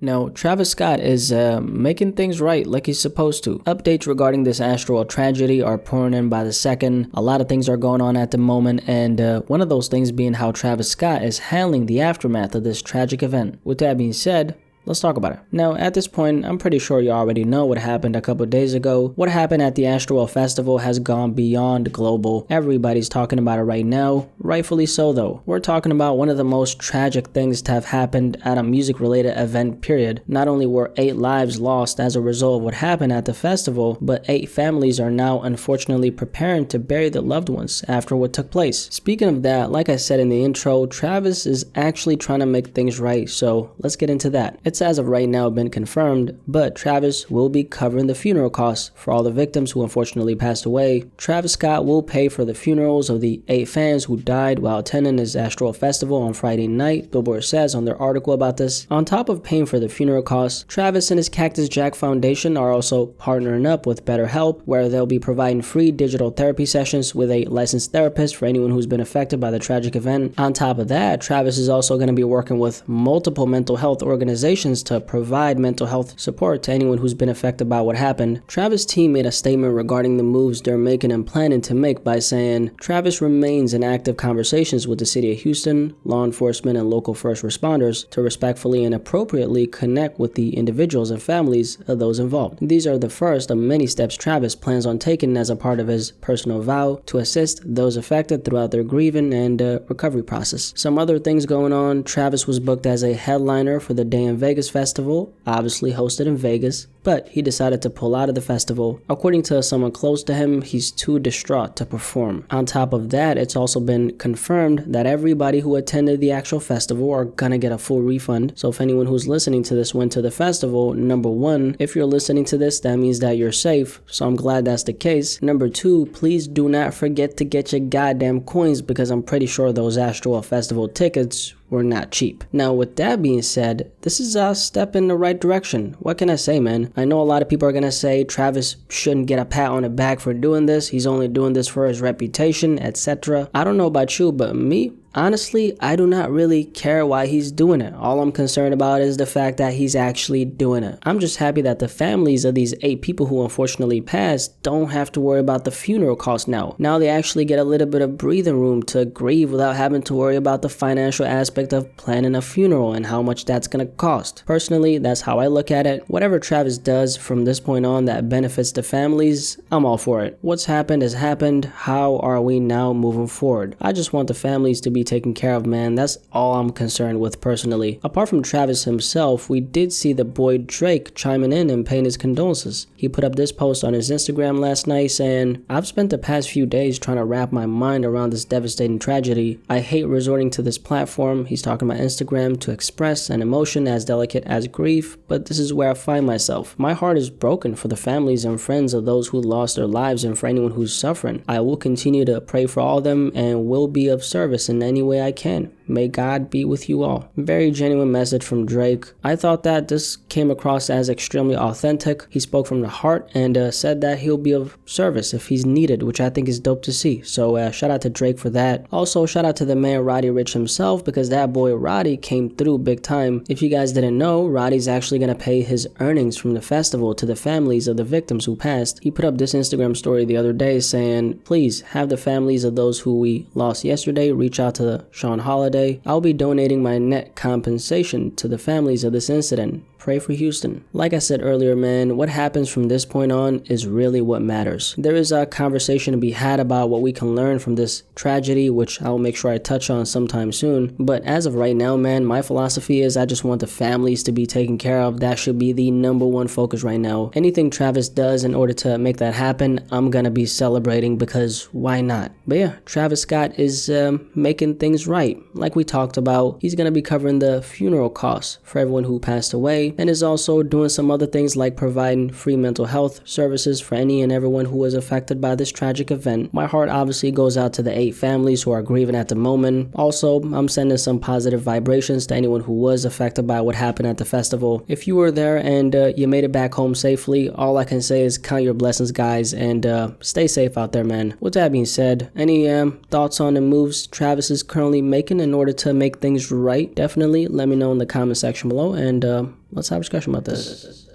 Now, Travis Scott is making things right like he's supposed to. Updates regarding this Astroworld tragedy are pouring in by the second. A lot of things are going on at the moment, and one of those things being how Travis Scott is handling the aftermath of this tragic event. With that being said, let's talk about it. Now, at this point, I'm pretty sure you already know what happened a couple days ago. What happened at the Astroworld Festival has gone beyond global. Everybody's talking about it right now. Rightfully so, though. We're talking about one of the most tragic things to have happened at a music-related event, period. Not only were 8 lives lost as a result of what happened at the festival, but 8 families are now unfortunately preparing to bury their loved ones after what took place. Speaking of that, like I said in the intro, Travis is actually trying to make things right, so let's get into that. It's as of right now been confirmed, but Travis will be covering the funeral costs for all the victims who unfortunately passed away. Travis Scott will pay for the funerals of the 8 fans who died while attending his Astroworld Festival on Friday night, Billboard says on their article about this. On top of paying for the funeral costs, Travis and his Cactus Jack Foundation are also partnering up with BetterHelp, where they'll be providing free digital therapy sessions with a licensed therapist for anyone who's been affected by the tragic event. On top of that, Travis is also going to be working with multiple mental health organizations to provide mental health support to anyone who's been affected by what happened. Travis' team made a statement regarding the moves they're making and planning to make by saying, Travis remains in active conversations with the city of Houston, law enforcement, and local first responders to respectfully and appropriately connect with the individuals and families of those involved. These are the first of many steps Travis plans on taking as a part of his personal vow to assist those affected throughout their grieving and recovery process. Some other things going on: Travis was booked as a headliner for the Day in Vegas festival, obviously hosted in Vegas, but he decided to pull out of the festival. According to someone close to him, he's too distraught to perform. On top of that, it's also been confirmed that everybody who attended the actual festival are gonna get a full refund. So if anyone who's listening to this went to the festival, number 1, if you're listening to this, that means that you're safe, so I'm glad that's the case. Number 2, please do not forget to get your goddamn coins, because I'm pretty sure those Astroworld Festival tickets were not cheap. Now, with that being said, this is a step in the right direction. What can I say, man? I know a lot of people are gonna say Travis shouldn't get a pat on the back for doing this. He's only doing this for his reputation, etc. I don't know about you, but me, honestly, I do not really care why he's doing it. All I'm concerned about is the fact that he's actually doing it. I'm just happy that the families of these 8 people who unfortunately passed don't have to worry about the funeral costs now. Now they actually get a little bit of breathing room to grieve without having to worry about the financial aspect of planning a funeral and how much that's gonna cost. Personally, that's how I look at it. Whatever Travis does from this point on that benefits the families, I'm all for it. What's happened has happened. How are we now moving forward? I just want the families to be taken care of, man. That's all I'm concerned with personally. Apart from Travis himself, we did see the boy Drake chiming in and paying his condolences. He put up this post on his Instagram last night saying, I've spent the past few days trying to wrap my mind around this devastating tragedy. I hate resorting to this platform, he's talking about Instagram, to express an emotion as delicate as grief, but this is where I find myself. My heart is broken for the families and friends of those who lost their lives and for anyone who's suffering. I will continue to pray for all of them and will be of service in any way I can. May God be with you all. Very genuine message from Drake. I thought that this came across as extremely authentic. He spoke from the heart and said that he'll be of service if he's needed, which I think is dope to see. So shout out to Drake for that. Also, shout out to the man Roddy Ricch himself, because that boy Roddy came through big time. If you guys didn't know, Roddy's actually going to pay his earnings from the festival to the families of the victims who passed. He put up this Instagram story the other day saying, please have the families of those who we lost yesterday reach out to Sean Holiday. I'll be donating my net compensation to the families of this incident. Pray for Houston. Like I said earlier, man, what happens from this point on is really what matters. There is a conversation to be had about what we can learn from this tragedy, which I'll make sure I touch on sometime soon. But as of right now, man, my philosophy is I just want the families to be taken care of. That should be the number 1 focus right now. Anything Travis does in order to make that happen, I'm gonna be celebrating, because why not? But yeah, Travis Scott is making things right. Like we talked about, he's gonna be covering the funeral costs for everyone who passed away, and is also doing some other things like providing free mental health services for any and everyone who was affected by this tragic event. My heart obviously goes out to the 8 families who are grieving at the moment. Also, I'm sending some positive vibrations to anyone who was affected by what happened at the festival. If you were there and you made it back home safely, all I can say is count your blessings, guys, and stay safe out there, man. With that being said, any thoughts on the moves Travis is currently making in order to make things right? Definitely let me know in the comment section below, and let's have a discussion about this.